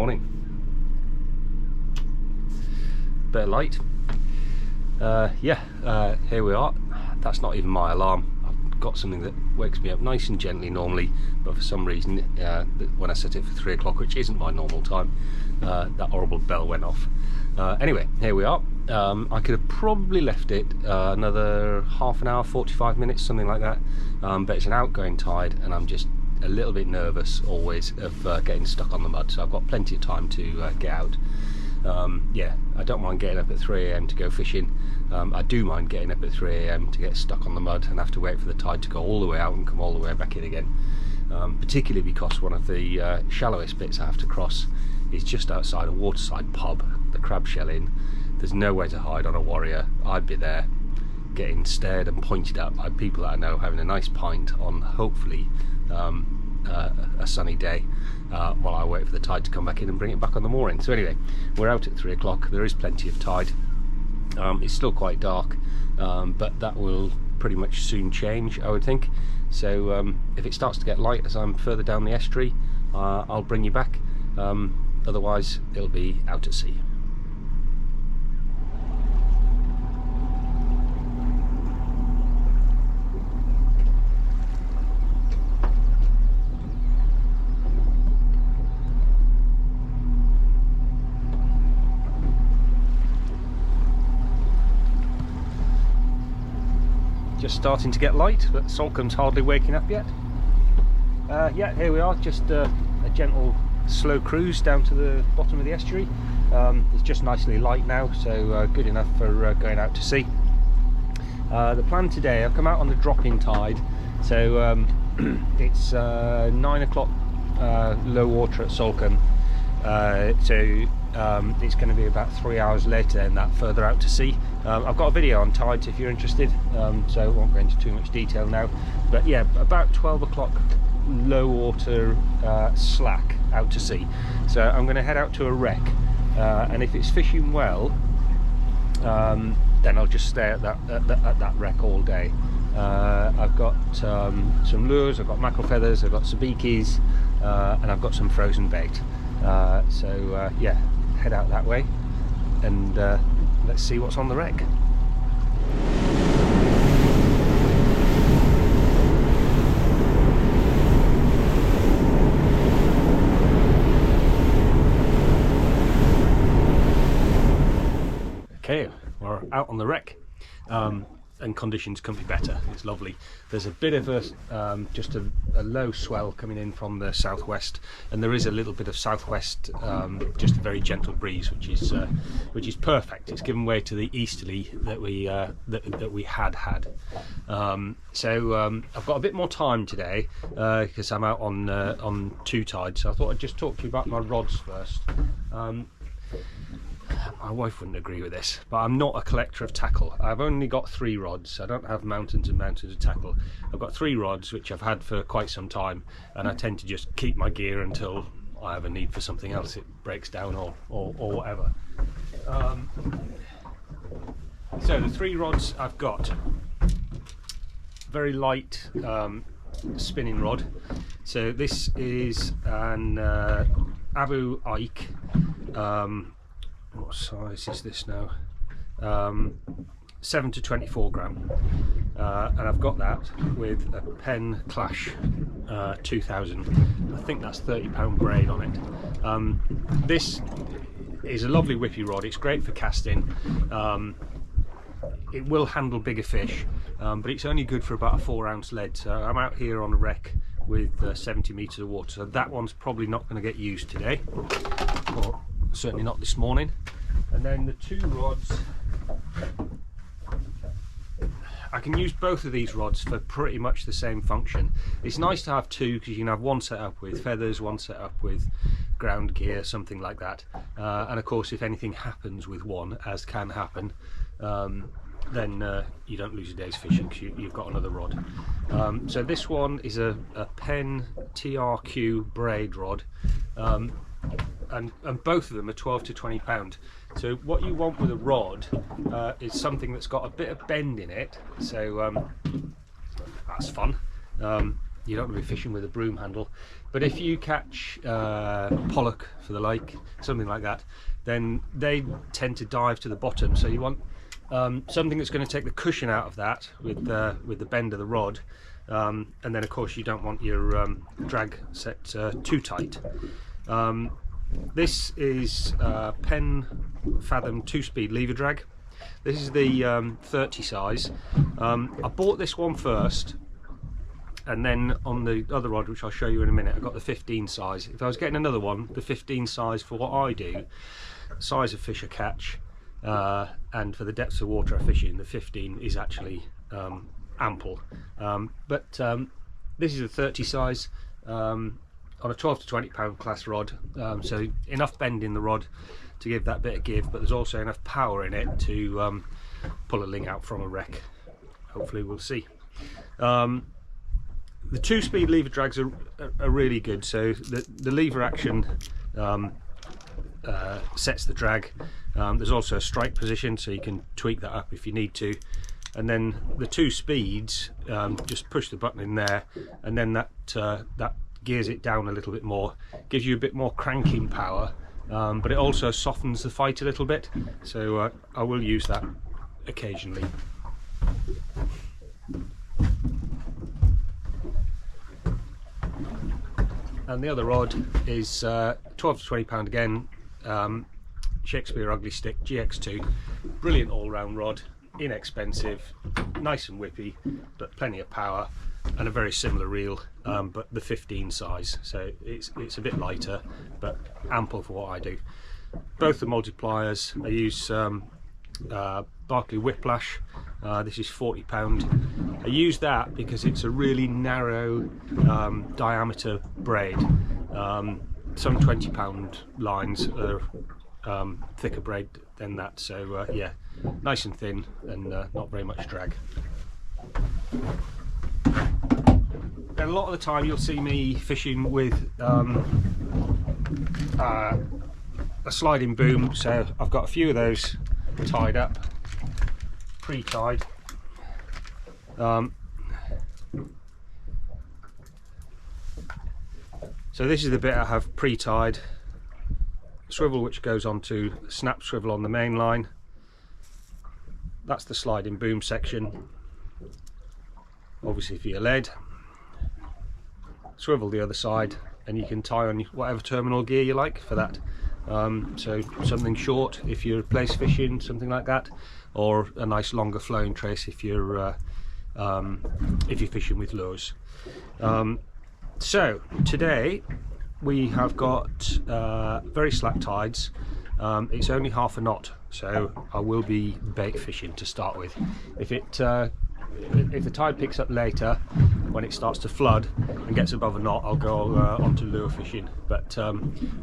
morning. Bit of light. Here we are. That's not even my alarm. I've got something that wakes me up nice and gently normally, but for some reason when I set it for 3 o'clock, which isn't my normal time, that horrible bell went off. Anyway, here we are. I could have probably left it another half an hour, 45 minutes, something like that, but it's an outgoing tide and I'm just a little bit nervous always of getting stuck on the mud, so I've got plenty of time to get out. Yeah, I don't mind getting up at 3 AM to go fishing. I do mind getting up at 3 AM to get stuck on the mud and have to wait for the tide to go all the way out and come all the way back in again, particularly because one of the shallowest bits I have to cross is just outside a waterside pub, the Crab Shell Inn. There's nowhere to hide on a warrior. I'd be there getting stared and pointed at by people that I know having a nice pint on hopefully a sunny day while I wait for the tide to come back in and bring it back on the mooring. So anyway, we're out at 3 o'clock. There is plenty of tide. It's still quite dark, but that will pretty much soon change, I would think. So if it starts to get light as I'm further down the estuary, I'll bring you back. Otherwise it'll be out at sea. Just starting to get light, but Salcombe's hardly waking up yet. Yeah, here we are, just a gentle slow cruise down to the bottom of the estuary. It's just nicely light now, so good enough for going out to sea. The plan today, I've come out on the drop-in tide, so it's 9 o'clock low water at Salcombe, so it's going to be about 3 hours later than that further out to sea. I've got a video on tides if you're interested, so I won't go into too much detail now, but yeah, about 12 o'clock low water slack out to sea. So I'm going to head out to a wreck, and if it's fishing well, then I'll just stay at that wreck all day. I've got some lures, I've got mackerel feathers, I've got sabikis, and I've got some frozen bait. Yeah, head out that way and let's see what's on the wreck. Okay, we're out on the wreck, and conditions couldn't be better. It's lovely. There's a bit of a just a low swell coming in from the southwest, and there is a little bit of southwest, just a very gentle breeze, which is perfect. It's given way to the easterly that we had. So I've got a bit more time today because I'm out on two tides. So I thought I'd just talk to you about my rods first. My wife wouldn't agree with this, but I'm not a collector of tackle. I've only got 3 rods. I don't have mountains and mountains of tackle. I've got 3 rods which I've had for quite some time, and I tend to just keep my gear until I have a need for something else. It breaks down or whatever. So the 3 rods I've got, very light spinning rod. So this is an Abu Ike. What size is this now? 7 to 24 gram, and I've got that with a Penn Clash 2000. I think that's £30 braid on it. This is a lovely whippy rod. It's great for casting. It will handle bigger fish, but it's only good for about a 4-ounce lead. So I'm out here on a wreck with 70 metres of water, so that one's probably not going to get used today, or certainly not this morning. And then the 2 rods, I can use both of these rods for pretty much the same function. It's nice to have 2 because you can have one set up with feathers, one set up with ground gear, something like that. And of course, if anything happens with one, as can happen, then you don't lose a day's fishing because you've got another rod. So this one is a Penn TRQ braid rod. And both of them are 12 to 20 pound. So what you want with a rod is something that's got a bit of bend in it, so that's fun. you don't want to be fishing with a broom handle. But if you catch pollock for the lake, something like that, then they tend to dive to the bottom, so you want something that's going to take the cushion out of that with the bend of the rod, and then of course you don't want your drag set too tight. This is Penn Fathom 2-speed lever drag. This is the 30 size. I bought this one first, and then on the other rod, which I'll show you in a minute, I got the 15 size. If I was getting another one, the 15 size for what I do, size of fish I catch, and for the depths of water I fish in, the 15 is actually ample. But this is a 30 size on a 12 to 20 pound class rod, so enough bend in the rod to give that bit of give, but there's also enough power in it to pull a ling out from a wreck. Hopefully we'll see. The 2-speed lever drags are really good. So the lever action sets the drag. There's also a strike position, so you can tweak that up if you need to. And then the 2 speeds, just push the button in there, and then that gears it down a little bit more, gives you a bit more cranking power, but it also softens the fight a little bit. So I will use that occasionally. And the other rod is 12 to 20 pound again, Shakespeare Ugly Stick GX2. Brilliant all-round rod, inexpensive, nice and whippy, but plenty of power, and a very similar reel, but the 15 size. So it's a bit lighter, but ample for what I do. Both the multipliers, I use Barkley Whiplash. This is £40. I use that because it's a really narrow diameter braid. Some £20 lines are thicker braid than that, so yeah, nice and thin, and not very much drag. And a lot of the time you'll see me fishing with a sliding boom, so I've got a few of those tied up, pre-tied. So this is the bit I have pre-tied. Swivel which goes onto snap swivel on the main line. That's the sliding boom section, obviously for your lead. Swivel the other side, and you can tie on whatever terminal gear you like for that. So something short if you're place fishing, something like that, or a nice longer flowing trace if you're fishing with lures. So today we have got very slack tides. It's only half a knot, so I will be bait fishing to start with. If the tide picks up later, when it starts to flood and gets above a knot, I'll go onto lure fishing. But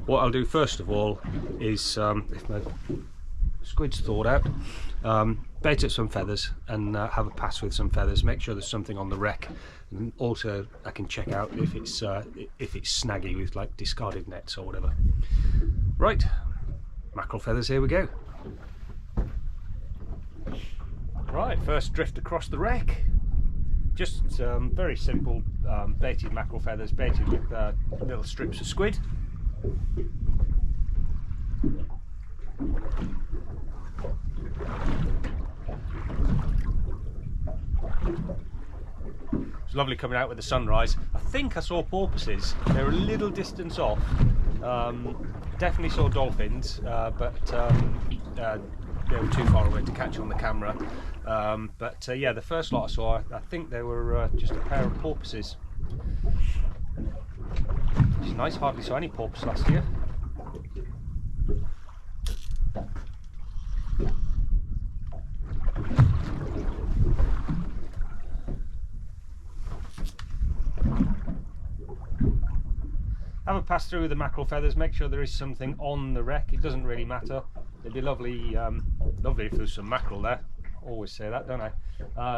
what I'll do first of all is, if my squid's thawed out, bait at some feathers and have a pass with some feathers. Make sure there's something on the wreck, and also I can check out if it's snaggy with like discarded nets or whatever. Right, mackerel feathers, here we go. Right, first drift across the wreck. Just very simple baited mackerel feathers, baited with little strips of squid. It's lovely coming out with the sunrise. I think I saw porpoises. They were a little distance off. Definitely saw dolphins, but they were too far away to catch on the camera. But yeah, the first lot I saw, I think they were just a pair of porpoises. Which is nice, hardly saw any porpoise last year. Have a pass through with the mackerel feathers, make sure there is something on the wreck. It doesn't really matter. It'd be lovely, lovely if there's some mackerel there. Always say that, don't I?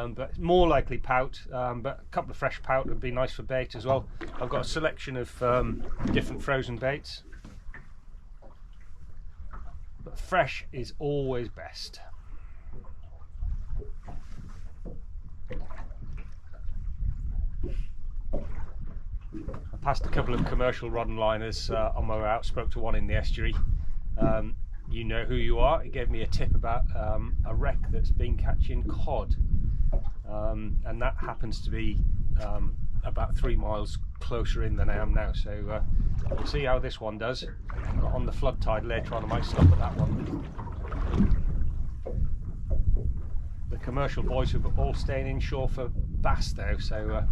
But more likely pout, but a couple of fresh pout would be nice for bait as well. I've got a selection of different frozen baits, but fresh is always best. passed a couple of commercial rod and liners on my way out, spoke to one in the estuary. You know who you are. He gave me a tip about a wreck that's been catching cod, and that happens to be about 3 miles closer in than I am now, so we'll see how this one does. On the flood tide later on I might stop at that one. The commercial boys are all staying inshore for bass though, so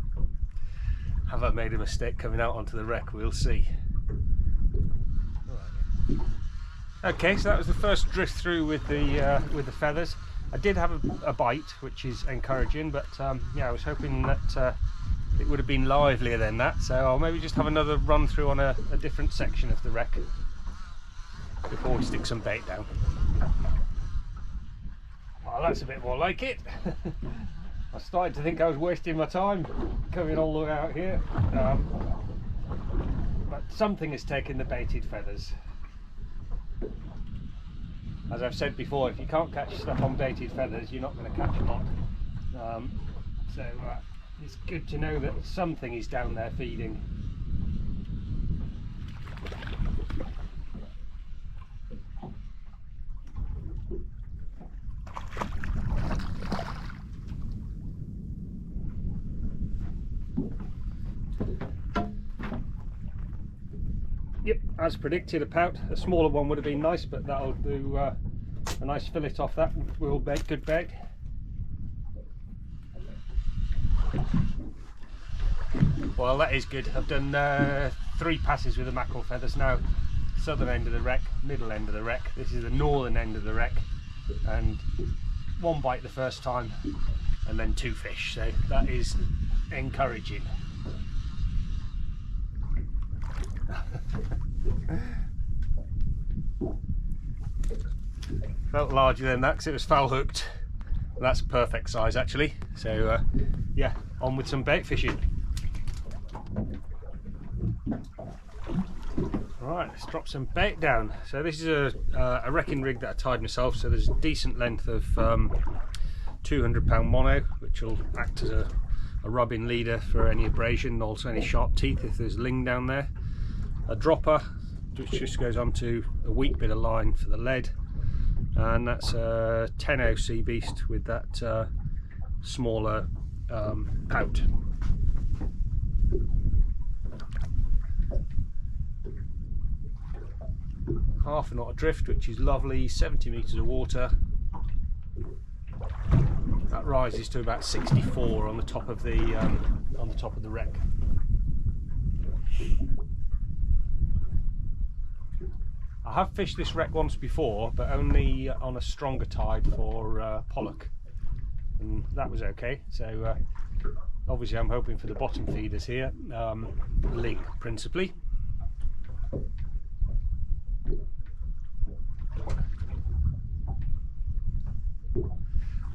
have I made a mistake coming out onto the wreck? We'll see. Okay, so that was the first drift through with the feathers. I did have a bite, which is encouraging, but yeah, I was hoping that it would have been livelier than that, so I'll maybe just have another run through on a different section of the wreck before we stick some bait down. Well, that's a bit more like it. I started to think I was wasting my time coming all the way out here, but something has taken the baited feathers. As I've said before, if you can't catch stuff on baited feathers, you're not going to catch a lot. So it's good to know that something is down there feeding. Yep, as predicted, a pout. A smaller one would have been nice, but that'll do a nice fillet off that. We'll bait, good bait. Well, that is good. I've done 3 passes with the mackerel feathers now. Southern end of the wreck, middle end of the wreck. This is the northern end of the wreck, and 1 bite the first time, and then 2 fish. So that is encouraging. Felt larger than that because it was foul hooked. That's perfect size actually. So yeah, on with some bait fishing. Right, let's drop some bait down. So this is a wrecking rig that I tied myself, so there's a decent length of 200-pound mono, which will act as a rubbing leader for any abrasion and also any sharp teeth if there's ling down there. A dropper, which just goes onto a weak bit of line for the lead, and that's a 10 sea beast with that smaller pout. Half a knot adrift, which is lovely. 70 metres of water. That rises to about 64 on the top of the wreck. I have fished this wreck once before, but only on a stronger tide for pollock, and that was okay. So obviously I'm hoping for the bottom feeders here, ling principally.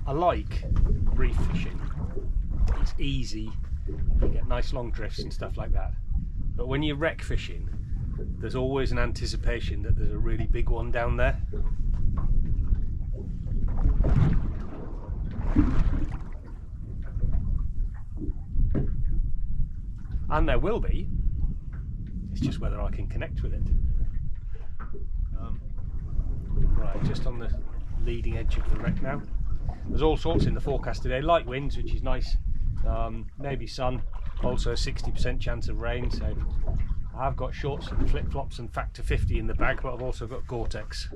I like reef fishing. It's easy, you get nice long drifts and stuff like that, but when you're wreck fishing, there's always an anticipation that there's a really big one down there. And there will be, it's just whether I can connect with it. Right, just on the leading edge of the wreck now. There's all sorts in the forecast today. Light winds, which is nice, maybe sun, also a 60% chance of rain, so I've got shorts and flip-flops and factor 50 in the bag, but I've also got Gore-Tex.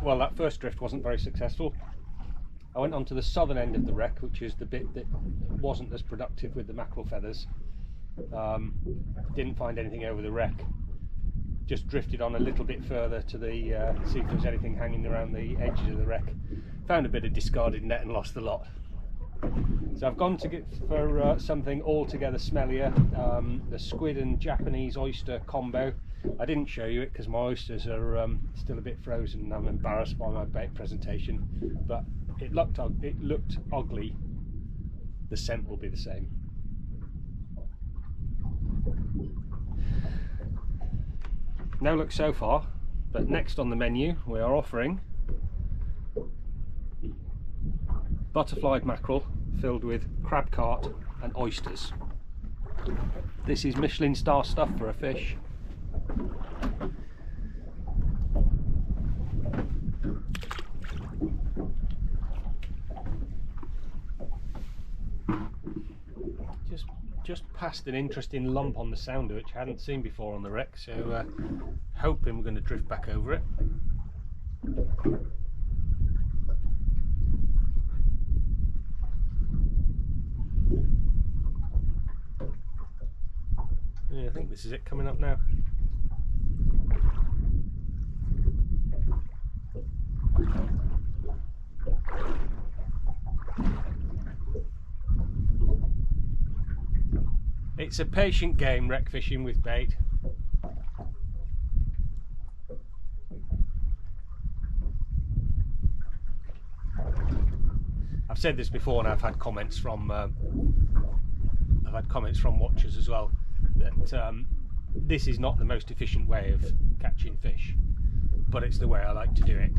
Well, that first drift wasn't very successful. I went onto the southern end of the wreck, which is the bit that wasn't as productive with the mackerel feathers. Didn't find anything over the wreck. Just drifted on a little bit further to the see if there was anything hanging around the edges of the wreck. Found a bit of discarded net and lost the lot. So I've gone to get for something altogether smellier, the squid and Japanese oyster combo. I didn't show you it because my oysters are still a bit frozen and I'm embarrassed by my bait presentation, but it looked ugly. The scent will be the same. No luck so far, but next on the menu we are offering butterflied mackerel filled with crab cart and oysters. This is Michelin star stuff for a fish. Just passed an interesting lump on the sounder which I hadn't seen before on the wreck, so hoping we're going to drift back over it. Yeah, I think this is it coming up now. It's a patient game, wreck fishing with bait. I've said this before, and I've had comments from watchers as well that this is not the most efficient way of catching fish, but it's the way I like to do it.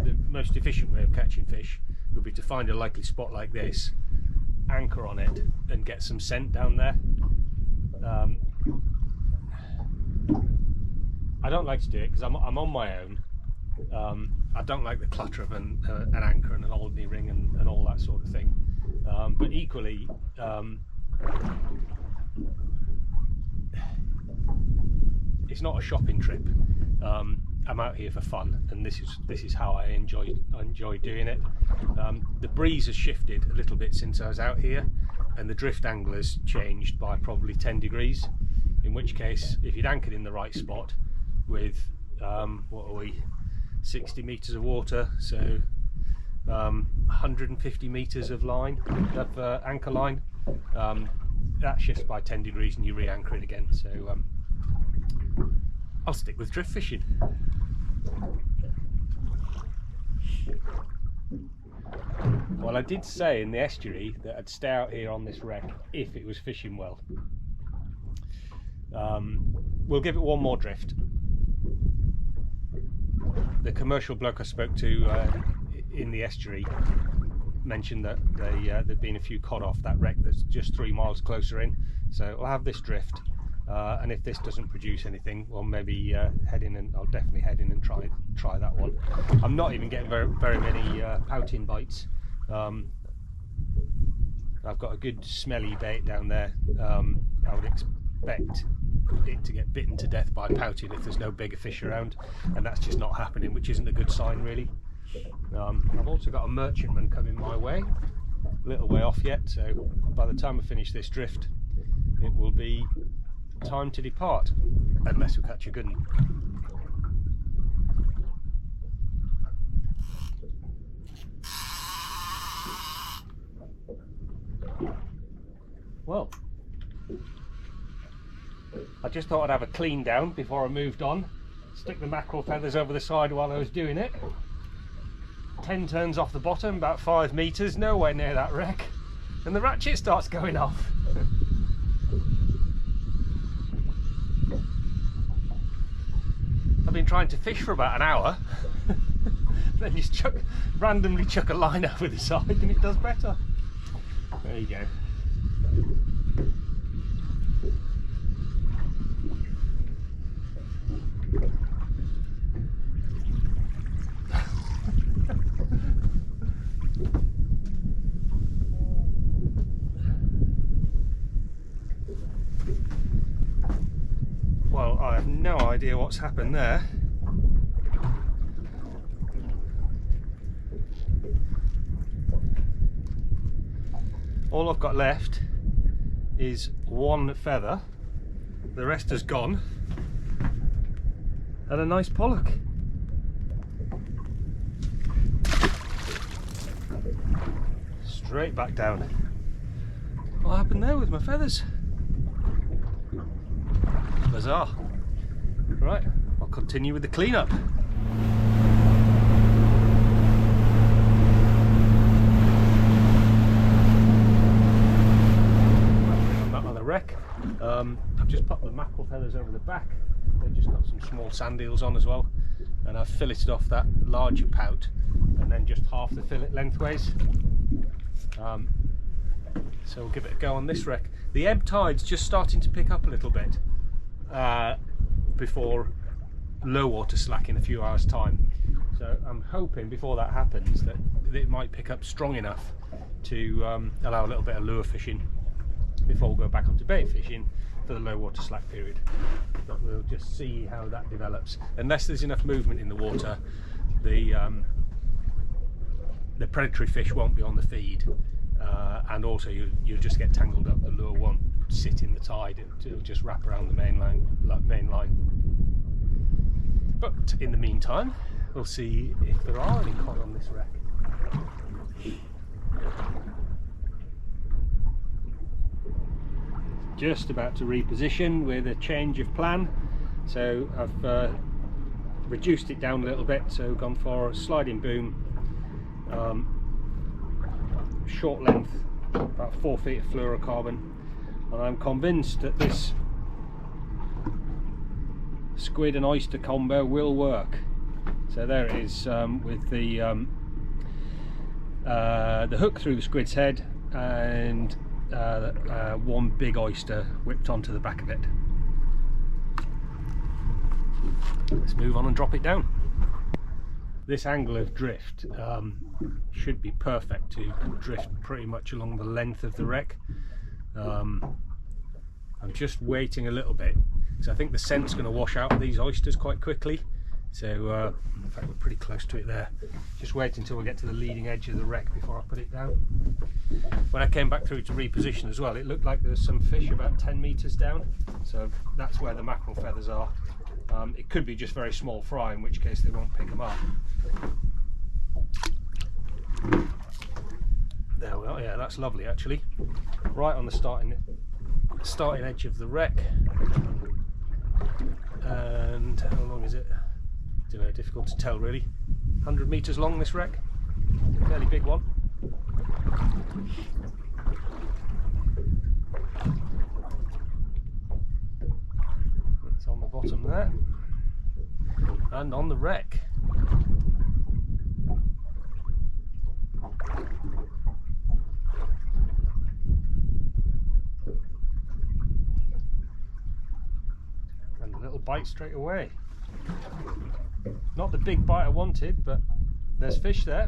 The most efficient way of catching fish would be to find a likely spot like this, anchor on it, and get some scent down there. I don't like to do it because I'm on my own. I don't like the clutter of an anchor and an Aldney ring and all that sort of thing. But equally, it's not a shopping trip. I'm out here for fun, and this is how I enjoy doing it. The breeze has shifted a little bit since I was out here, and the drift angle has changed by probably 10 degrees. In which case, if you'd anchored in the right spot with what are we, 60 meters of water, so 150 meters of line, of anchor line, that shifts by 10 degrees and you re-anchor it again. So I'll stick with drift fishing. Well, I did say in the estuary that I'd stay out here on this wreck if it was fishing well. We'll give it one more drift. The commercial bloke I spoke to in the estuary mentioned that there'd been a few cod off that wreck that's just 3 miles closer in, so I'll have this drift, and if this doesn't produce anything, well, maybe I'll definitely head in and try that one. I'm not even getting very many pouting bites. I've got a good smelly bait down there. I would expect it to get bitten to death by pouting if there's no bigger fish around, and that's just not happening, which isn't a good sign really. I've also got a merchantman coming my way, a little way off yet, so by the time I finish this drift it will be time to depart, unless we catch a good one. Well, I just thought I'd have a clean down before I moved on. Stick the mackerel feathers over the side while I was doing it. 10 turns off the bottom, about 5 meters, nowhere near that wreck, and the ratchet starts going off. I've been trying to fish for about an hour, then just randomly chuck a line over the side and it does better. There you go. Well, I have no idea what's happened there. All I've got left is one feather, the rest has gone, and a nice pollock. Straight back down. What happened there with my feathers? Bizarre. Right, I'll continue with the cleanup. On that other wreck, I've just popped the mackerel feathers over the back. They've just got some small sand eels on as well, and I've filleted off that larger pout and then just half the fillet lengthways. So we'll give it a go on this wreck. The ebb tide's just starting to pick up a little bit before low water slack in a few hours time. So I'm hoping before that happens that it might pick up strong enough to allow a little bit of lure fishing before we'll go back onto bait fishing for the low water slack period. But we'll just see how that develops. Unless there's enough movement in the water, the predatory fish won't be on the feed, and also you'll just get tangled up. The lure won't sit in the tide, it'll just wrap around the main line. But in the meantime, we'll see if there are any cod on this wreck. Just about to reposition with a change of plan, so I've reduced it down a little bit, so gone for a sliding boom, short length, about 4 feet of fluorocarbon, and I'm convinced that this squid and oyster combo will work. So there it is, with the hook through the squid's head and one big oyster whipped onto the back of it. Let's move on and drop it down. This angle of drift should be perfect to drift pretty much along the length of the wreck. I'm just waiting a little bit because I think the scent's going to wash out of these oysters quite quickly. So in fact we're pretty close to it there. Just wait until we get to the leading edge of the wreck before I put it down. When I came back through to reposition as well, it looked like there was some fish about 10 metres down, so that's where the mackerel feathers are. It could be just very small fry, in which case they won't pick them up. There we are. Yeah, that's lovely actually. Right on the starting edge of the wreck. And how long is it? Don't know, difficult to tell really. 100 metres long this wreck. Fairly big one. That's on the bottom there. And on the wreck. And a little bite straight away. Not the big bite I wanted, but there's fish there.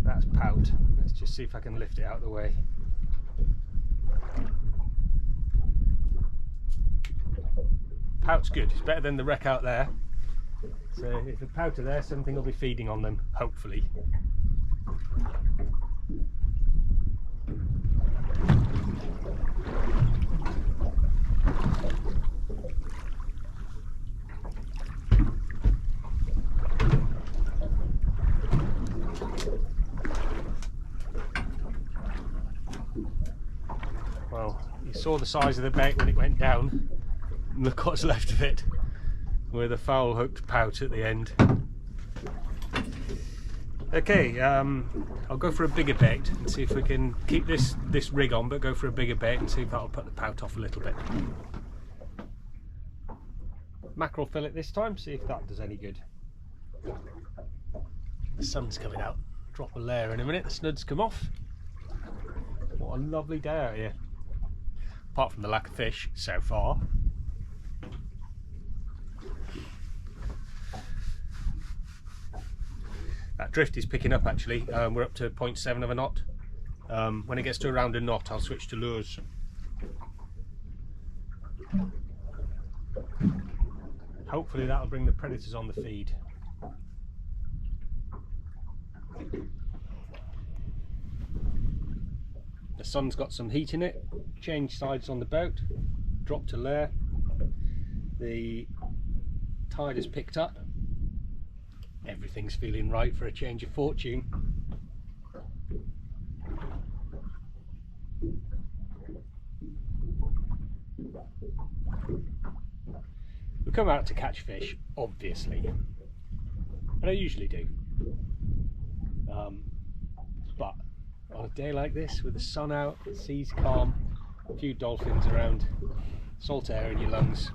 That's pout. Let's just see if I can lift it out of the way. Pout's good. It's better than the wreck out there. So if the pout are there, something will be feeding on them, hopefully. Well, you saw the size of the bait when it went down, and look what's left of it, with a foul hooked pout at the end. Okay, I'll go for a bigger bait and see if we can keep this rig on, but go for a bigger bait and see if that'll put the pout off a little bit. Mackerel fillet this time, see if that does any good. The sun's coming out. Drop a layer in a minute, the snud's come off. What a lovely day out here. Apart from the lack of fish so far. That drift is picking up actually. We're up to 0.7 of a knot. When it gets to around a knot, I'll switch to lures. Hopefully that'll bring the predators on the feed. The sun's got some heat in it. Changed sides on the boat. Dropped a layer. The tide has picked up. Everything's feeling right for a change of fortune. We come out to catch fish, obviously, and I usually do. But on a day like this, with the sun out, the sea's calm, a few dolphins around, salt air in your lungs,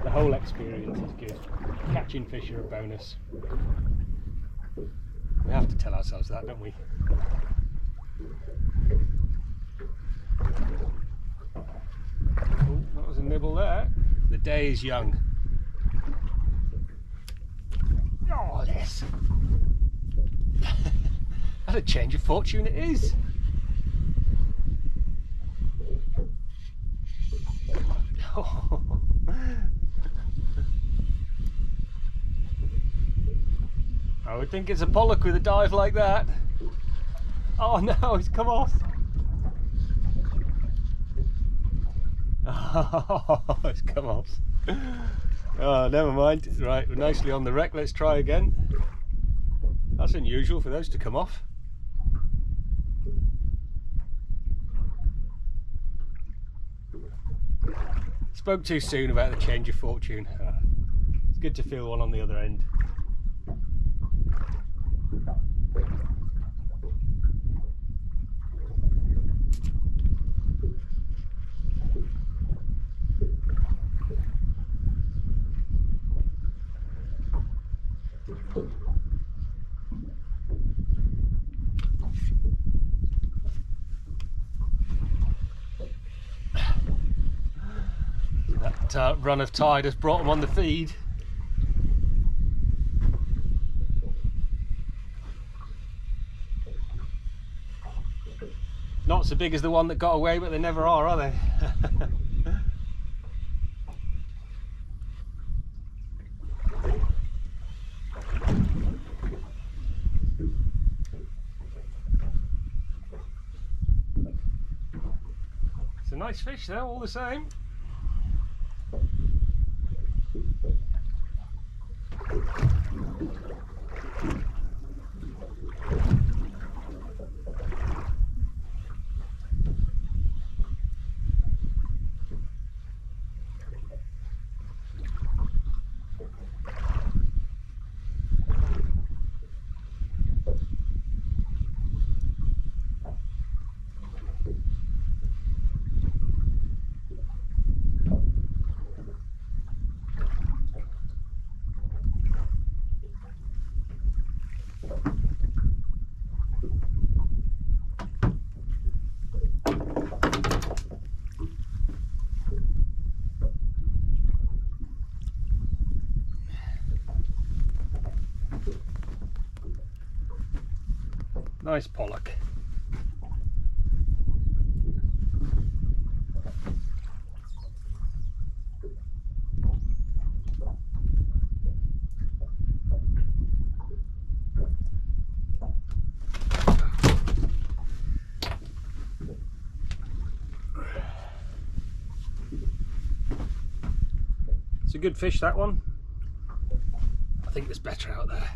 the whole experience is good. Catching fish are a bonus. We have to tell ourselves that, don't we? Oh, that was a nibble there. The day is young. Oh, yes. What a change of fortune it is. Oh. I would think it's a pollock with a dive like that. Oh no, it's come off. Oh, it's come off. Oh, never mind. Right, we're nicely on the wreck. Let's try again. That's unusual for those to come off. Spoke too soon about the change of fortune. It's good to feel one on the other end. That run of tide has brought them on the feed. Not so big as the one that got away, but they never are they? It's a nice fish though, all the same. Nice pollock. It's a good fish, that one. I think there's better out there.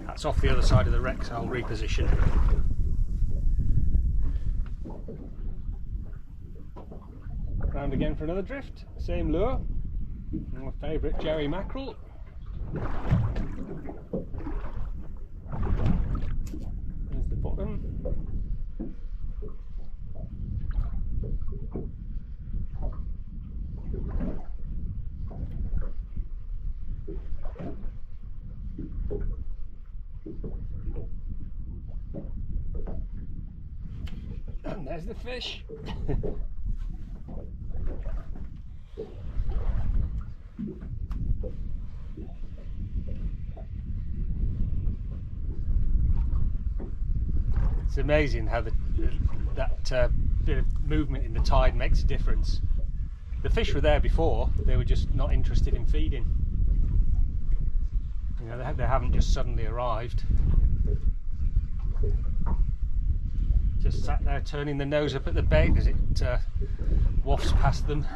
That's off the other side of the wreck, so I'll reposition. Round again for another drift. Same lure. My favourite Jerry mackerel. There's the bottom. And there's the fish. It's amazing how that bit of movement in the tide makes a difference. The fish were there before, they were just not interested in feeding. You know, they haven't just suddenly arrived. Just sat there turning the nose up at the bait as it wafts past them.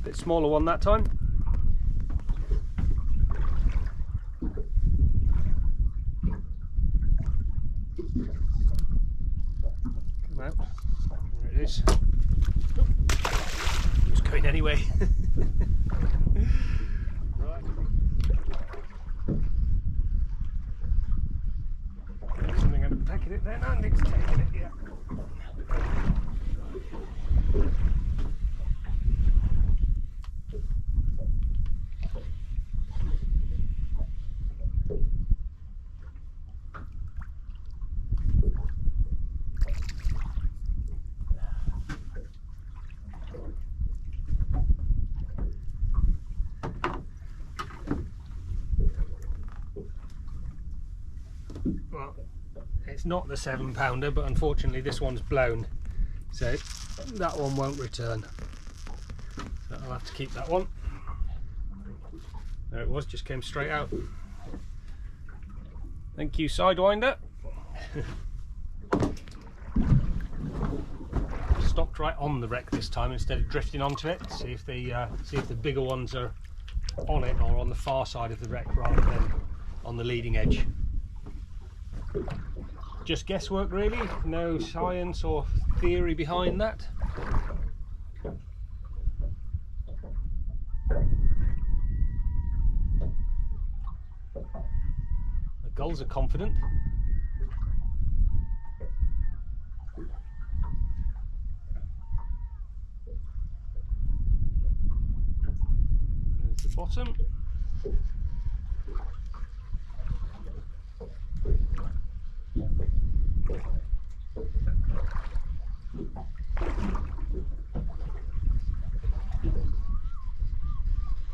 Bit smaller one that time. No, there it is. It's going anyway. Right. There's something going to peck at it then, and it's taking it, yeah. Well, it's not the 7-pounder, but unfortunately this one's blown, so that one won't return. So I'll have to keep that one. There it was, just came straight out. Thank you, Sidewinder. Stopped right on the wreck this time instead of drifting onto it. See if the bigger ones are on it or on the far side of the wreck rather than on the leading edge. Just guesswork really, no science or theory behind that. The gulls are confident. There's the bottom.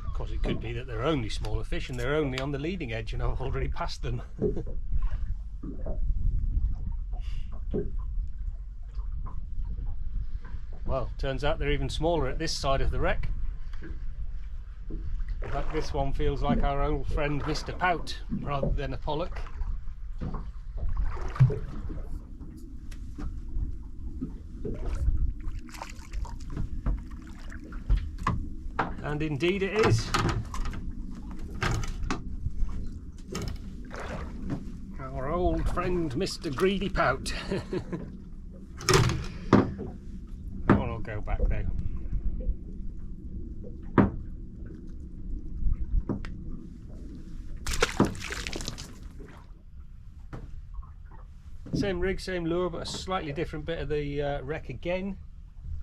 Of course, it could be that they're only smaller fish and they're only on the leading edge and I've already passed them. Well, turns out they're even smaller at this side of the wreck. In fact, this one feels like our old friend Mr. Pout rather than a pollock. And indeed it is. Our old friend Mr. Greedy Pout. That one will go back though. Same rig, same lure, but a slightly different bit of the wreck again.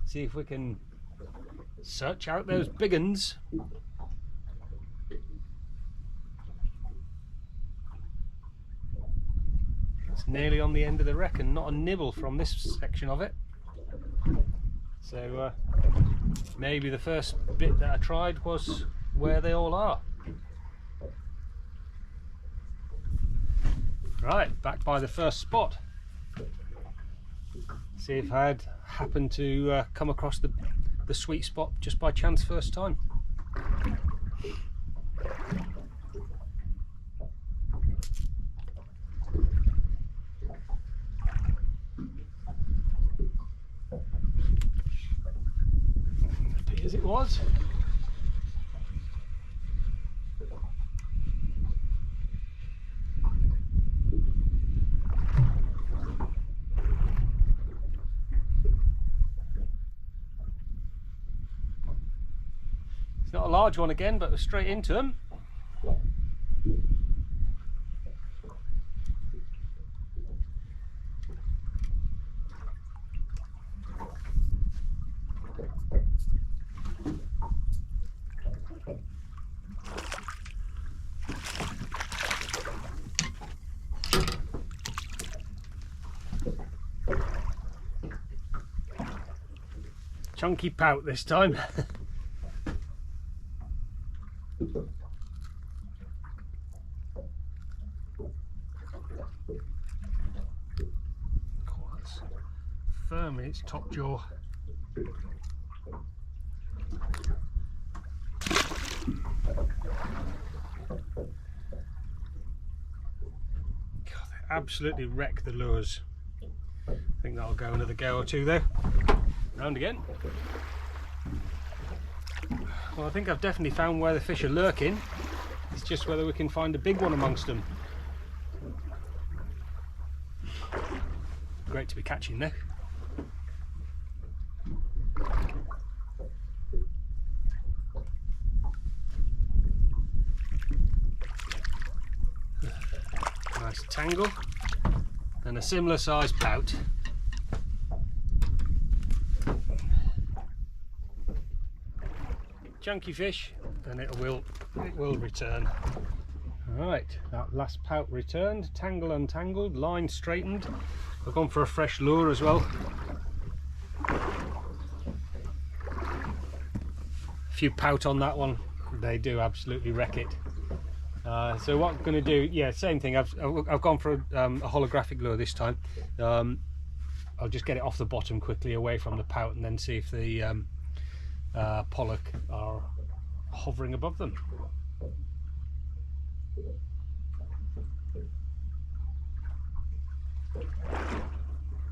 See if we can search out those big uns. It's nearly on the end of the wreck and not a nibble from this section of it. So maybe the first bit that I tried was where they all are. Right, back by the first spot. See if I had happened to come across the sweet spot just by chance first time. As it was. It's not a large one again, but we're straight into them. Chunky pout this time. Firm in its top jaw. God, they absolutely wreck the lures. I think that'll go another go or two though. Round again. Well, I think I've definitely found where the fish are lurking. It's just whether we can find a big one amongst them. Great to be catching though. tangle and a similar size pout. Chunky fish, and it will return. Alright, that last pout returned, tangle untangled, line straightened. I've gone for a fresh lure as well. A few pout on that one, they do absolutely wreck it. So what I'm going to do, yeah, same thing. I've gone for a holographic lure this time. I'll just get it off the bottom quickly, away from the pout, and then see if the pollock are hovering above them.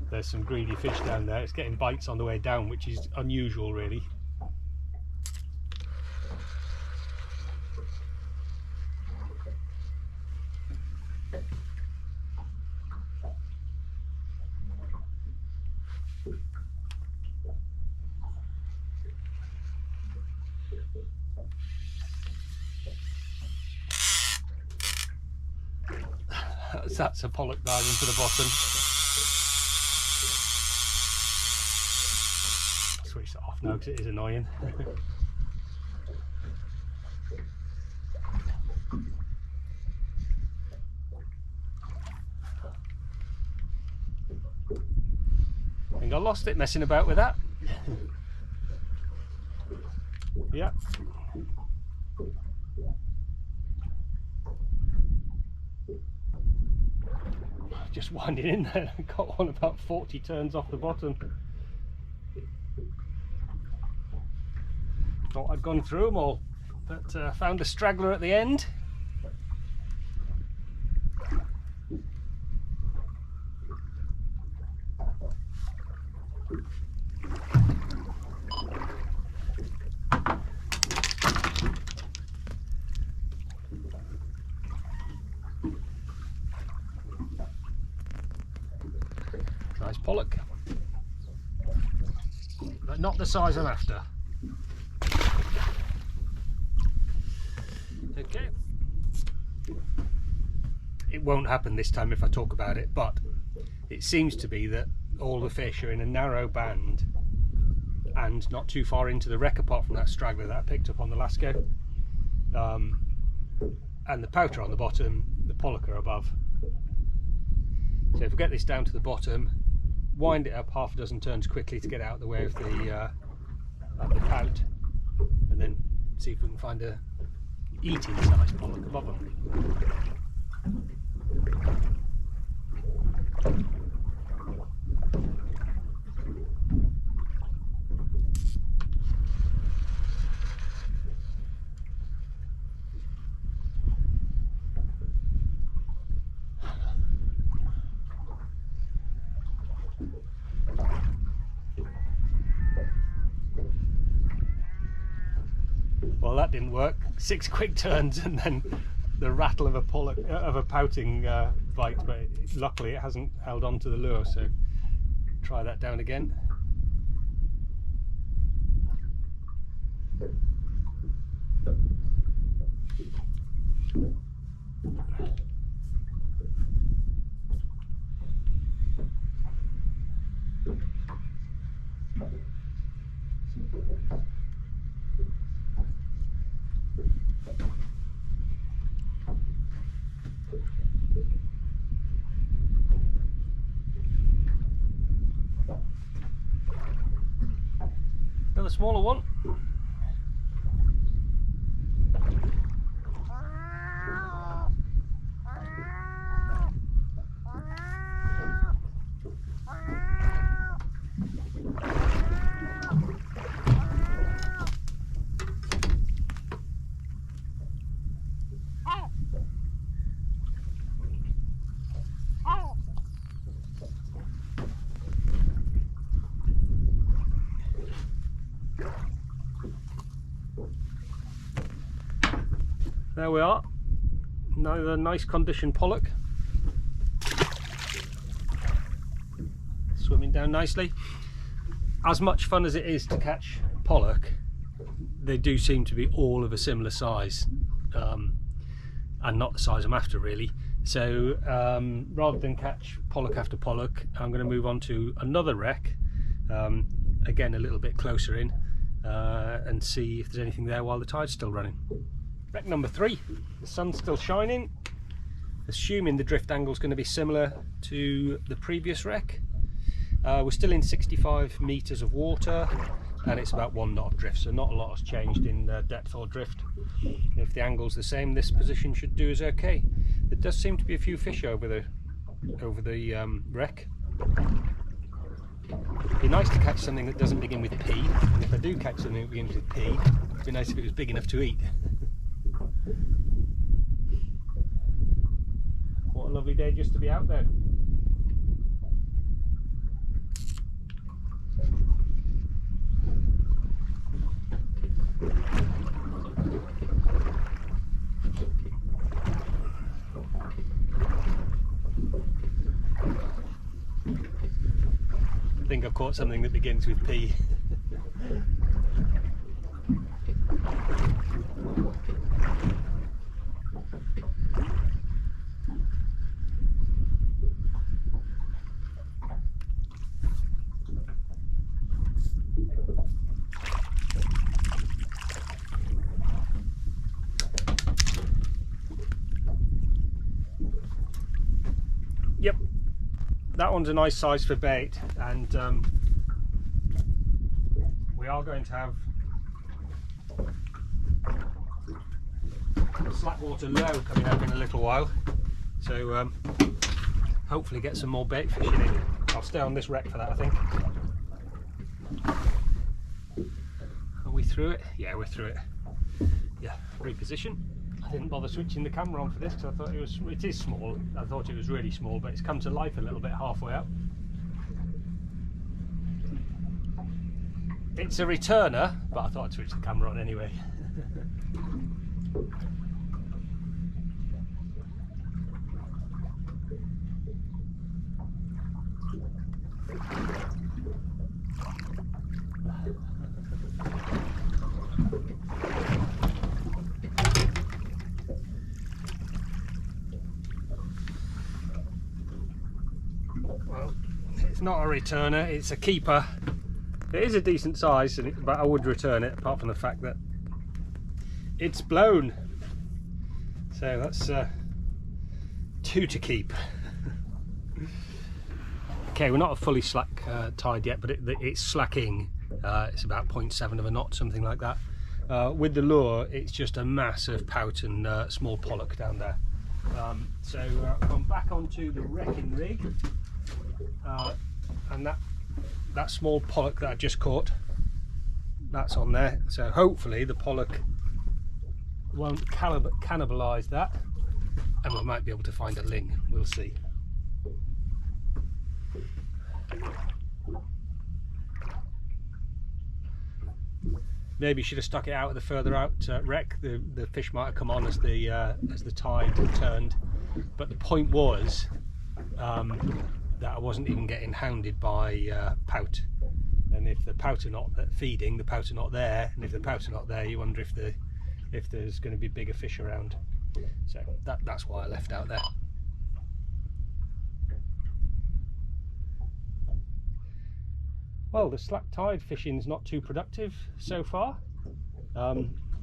There's some greedy fish down there. It's getting bites on the way down, which is unusual really. That's a pollock diving to the bottom. Switch that off now because it is annoying. I think I lost it messing about with that. Yeah. Just winding in there, got one about 40 turns off the bottom. Thought I'd gone through them all, but found a straggler at the end. Nice pollock, but not the size I'm after. Okay, it won't happen this time if I talk about it, but it seems to be that all the fish are in a narrow band and not too far into the wreck, apart from that straggler that I picked up on the last go, and the pout are on the bottom, the pollock are above. So if we get this down to the bottom, wind it up half a dozen turns quickly to get out of the way of the pout, and then see if we can find a eating size pollock above them. Well, that didn't work. 6 quick turns and then the rattle of a pollock, of a pouting bite, but luckily it hasn't held on to the lure, so try that down again. Another smaller one. There we are, another nice condition pollock, swimming down nicely. As much fun as it is to catch pollock, they do seem to be all of a similar size, and not the size I'm after really. So rather than catch pollock after pollock, I'm going to move on to another wreck, again a little bit closer in, and see if there's anything there while the tide's still running. Wreck number 3, the sun's still shining, assuming the drift angle is going to be similar to the previous wreck. We're still in 65 meters of water and it's about 1 knot of drift, so not a lot has changed in depth or drift. If the angle's the same, this position should do us okay. There does seem to be a few fish over the wreck. It'd be nice to catch something that doesn't begin with P, and if I do catch something that begins with P, it'd be nice if it was big enough to eat. What a lovely day just to be out there. I think I've caught something that begins with P. Yep, that one's a nice size for bait, and we are going to have slack water low coming up in a little while, so hopefully get some more bait fishing in. I'll stay on this wreck for that, I think. Are we through it? Yeah, we're through it. Yeah, reposition. I didn't bother switching the camera on for this because I thought it is small. I thought it was really small, but it's come to life a little bit halfway up. It's a returner, but I thought I'd switch the camera on anyway. Well, it's not a returner, it's a keeper. It is a decent size, but I would return it, apart from the fact that it's blown. So that's 2 to keep. Okay, we're not a fully slack tide yet, but it's slacking. It's about 0.7 of a knot, something like that. With the lure, it's just a massive pout and small pollock down there. So I'm back onto the wrecking rig, and that small pollock that I just caught, that's on there. So hopefully the pollock won't cannibalise that, and we might be able to find a ling. We'll see. Maybe should have stuck it out at the further out wreck. The fish might have come on as the tide turned, but the point was that I wasn't even getting hounded by pout. And if the pout are not feeding, the pout are not there, and if the pout are not there, you wonder if there's going to be bigger fish around. So that's why I left out there. Well, the slack tide fishing is not too productive so far.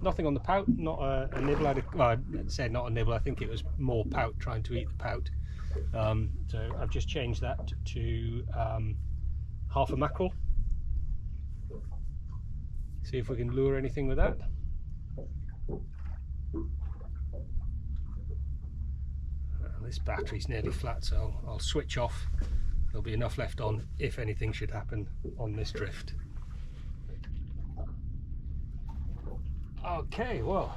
Nothing on the pout, not a nibble. I'd say not a nibble, I think it was more pout trying to eat the pout. So I've just changed that to half a mackerel. See if we can lure anything with that. This battery's nearly flat, so I'll switch off. There'll be enough left on if anything should happen on this drift. Okay, well,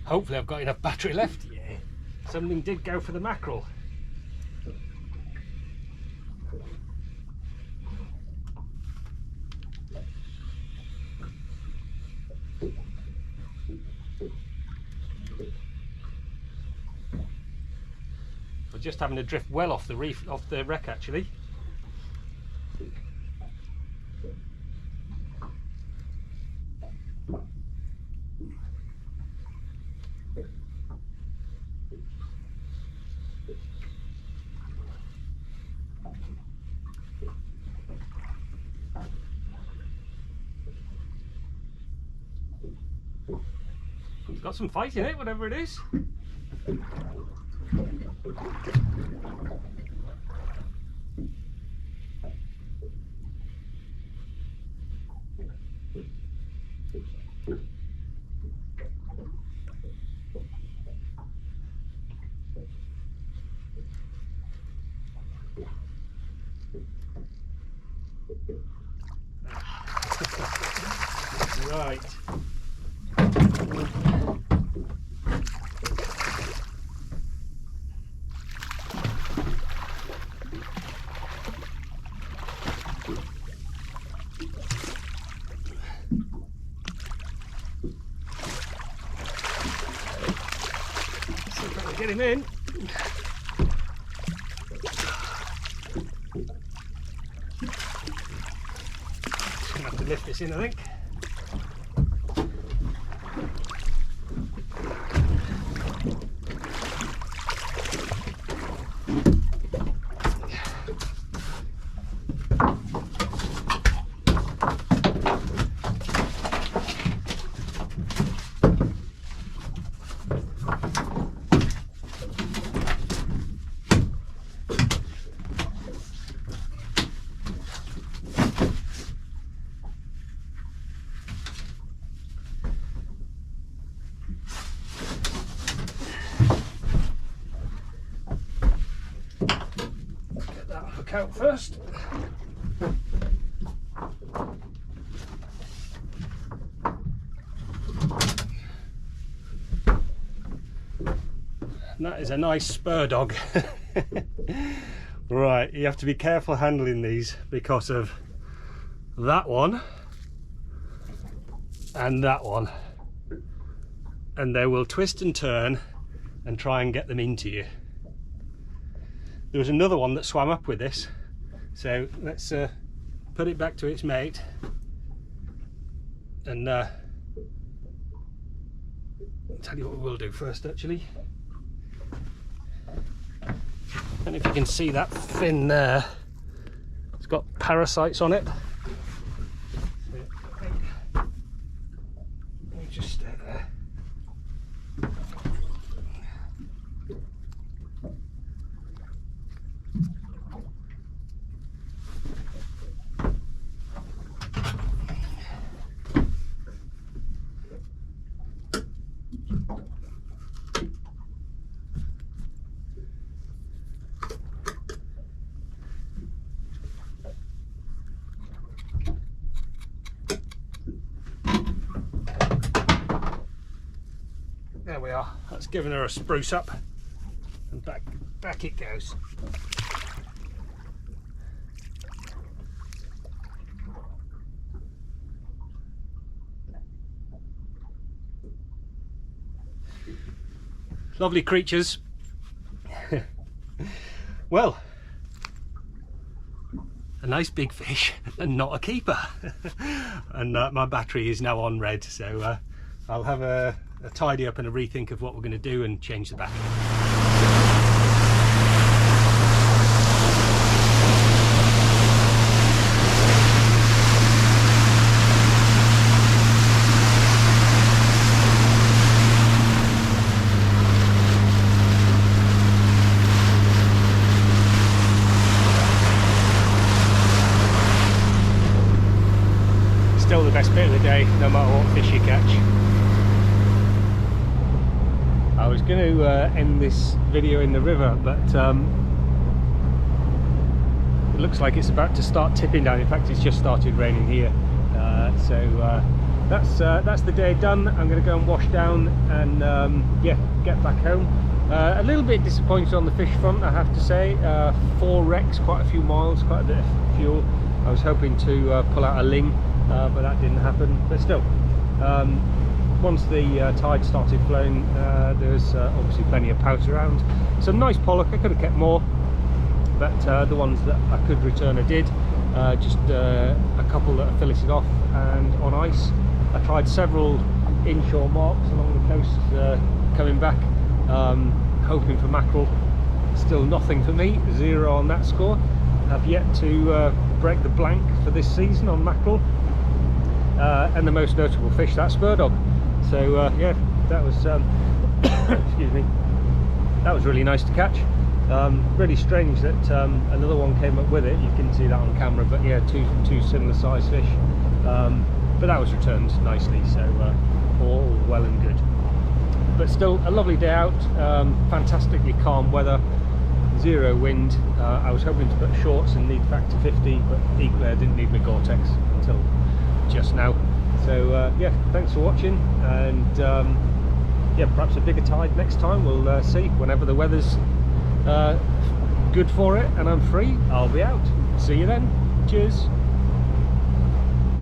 hopefully I've got enough battery left. Yeah, something did go for the mackerel. We're just having to drift well off the reef, off the wreck actually. got some fight in it, whatever it is. Right. See if I can get him in. Just gonna have to lift this in, I think. Out first. And that is a nice spur dog. Right, you have to be careful handling these because of that one and that one, and they will twist and turn and try and get them into you. There was another one that swam up with this, so let's put it back to its mate and I'll tell you what we'll do first actually. And if you can see that fin there, it's got parasites on it. So, let me just stay there. There we are. That's given her a spruce up, and back it goes. Lovely creatures. Well, a nice big fish and not a keeper. And my battery is now on red, so I'll have a tidy up and a rethink of what we're going to do and change the battery. Still the best bit of the day, no matter what fish you catch. I was going to end this video in the river, but it looks like it's about to start tipping down. In fact, it's just started raining here, so that's the day done. I'm going to go and wash down and yeah, get back home. A little bit disappointed on the fish front, I have to say. 4 wrecks, quite a few miles, quite a bit of fuel. I was hoping to pull out a ling, but that didn't happen. But still, once the tide started flowing, there's obviously plenty of pout around. Some nice pollock. I could have kept more, but the ones that I could return I did. Just a couple that are filleted off and on ice. I tried several inshore marks along the coast coming back, hoping for mackerel. Still nothing for me, 0 on that score. I've yet to break the blank for this season on mackerel. And the most notable fish, that spur dog. So yeah, that was excuse me, that was really nice to catch. Really strange that another one came up with it. You can see that on camera, but yeah, two similar size fish. But that was returned nicely, so all well and good. But still a lovely day out, fantastically calm weather, zero wind. I was hoping to put shorts and need factor 50, but equally I didn't need my Gore-Tex until just now. So yeah, thanks for watching, and yeah, perhaps a bigger tide next time. We'll see. Whenever the weather's good for it and I'm free, I'll be out. See you then. Cheers.